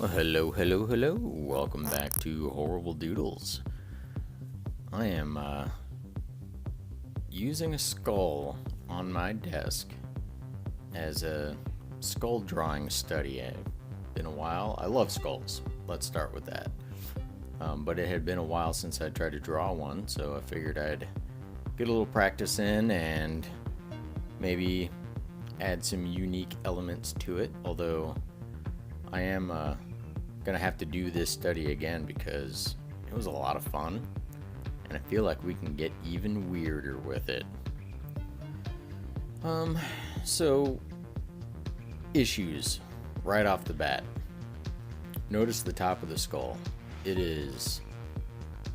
Well, hello. Welcome back to Horrible Doodles. I am using a skull on my desk as a skull drawing study. It's been a while. I love skulls. Let's start with that. But it had been a while since I tried to draw one, so I figured I'd get a little practice in and maybe add some unique elements to it. Although I am gonna have to do this study again because it was a lot of fun, and I feel like we can get even weirder with it. So issues right off the bat. Notice the top of the skull. It is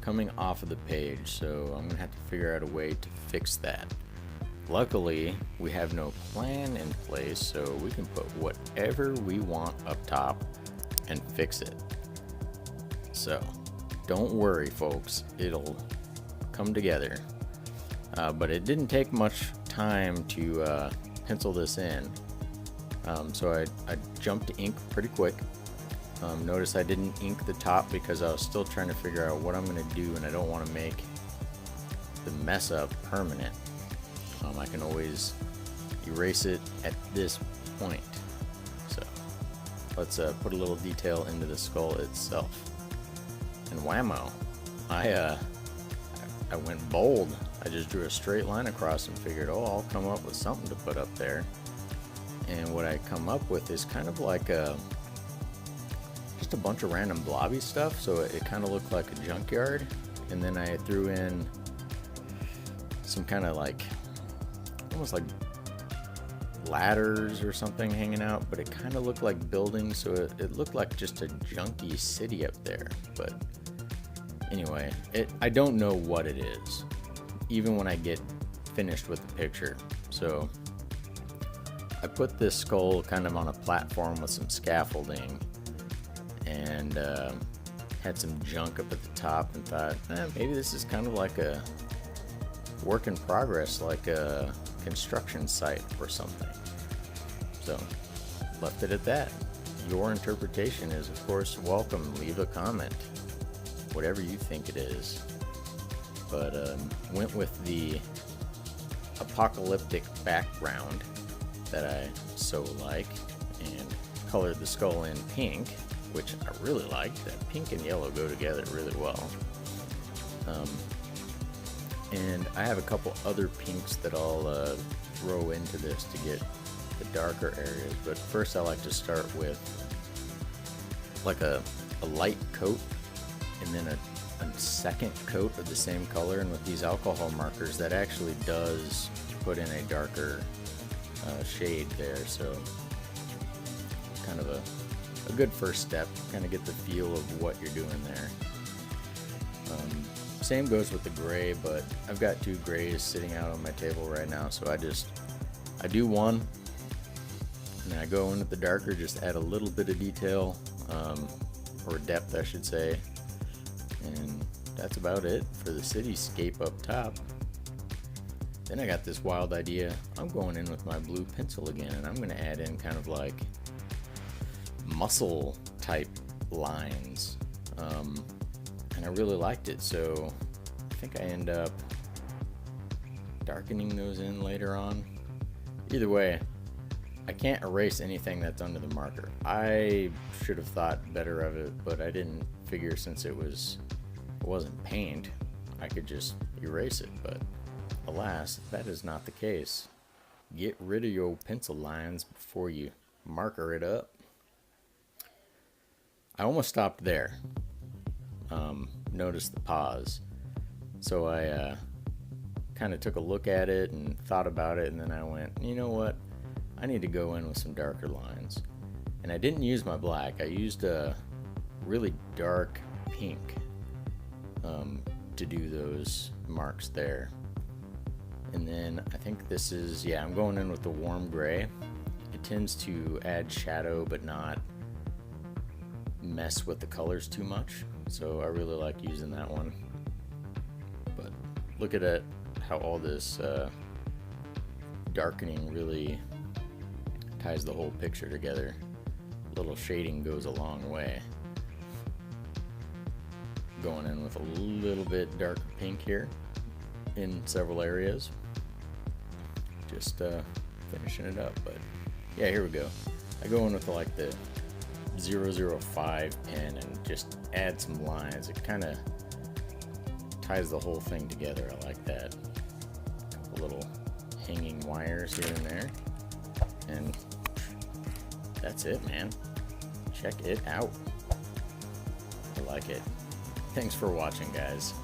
coming off of the page, so I'm gonna have to figure out a way to fix that. Luckily, we have no plan in place, so we can put whatever we want up top and fix it. So, don't worry, folks. It'll come together. But it didn't take much time to pencil this in. So I jumped to ink pretty quick. Notice I didn't ink the top because I was still trying to figure out what I'm going to do, and I don't want to make the mess up permanent. I can always erase it at this point. So let's put a little detail into the skull itself. And whammo, I went bold. I just drew a straight line across and figured, I'll come up with something to put up there. And what I come up with is kind of like just a bunch of random blobby stuff, so it kind of looked like a junkyard. And then I threw in some kind of almost like ladders or something hanging out, but it kind of looked like buildings, so it looked like just a junky city up there. But anyway, I don't know what it is, even when I get finished with the picture. So I put this skull kind of on a platform with some scaffolding, and had some junk up at the top, and thought, maybe this is kind of like a work in progress, like a construction site or something. So left it at that. Your interpretation is, of course, welcome. Leave a comment, whatever you think it is. But went with the apocalyptic background that I so like, and colored the skull in pink, which I really like. That pink and yellow go together really well. And I have a couple other pinks that I'll throw into this to get the darker areas. But first I like to start with like a light coat, and then a second coat of the same color. And with these alcohol markers, that actually does put in a darker shade there. So kind of a good first step, kind of get the feel of what you're doing there. Same goes with the gray, but I've got two grays sitting out on my table right now, so I do one, and then I go in with the darker, just add a little bit of detail, or depth I should say, and that's about it for the cityscape up top. Then I got this wild idea. I'm going in with my blue pencil again, and I'm going to add in kind of like muscle type lines. And I really liked it, so I think I end up darkening those in later on. Either way, I can't erase anything that's under the marker. I should have thought better of it, but I didn't figure, since it wasn't paint, I could just erase it. But alas, that is not the case. Get rid of your pencil lines before you marker it up. I almost stopped there. Notice the pause. So I kind of took a look at it and thought about it, and then I went, you know what? I need to go in with some darker lines. And I didn't use my black. I used a really dark pink to do those marks there. And then I think this is, I'm going in with the warm gray. It tends to add shadow but not mess with the colors too much, so I really like using that one. But look at it, how all this darkening really ties the whole picture together. little shading goes a long way. Going in with a little bit darker pink here in several areas. Just finishing it up, but yeah, here we go. I go in with like the 005 pen and just add some lines. It kind of ties the whole thing together. I like that. A couple little hanging wires here and there, and that's it, man. Check it out. I like it. Thanks for watching, guys.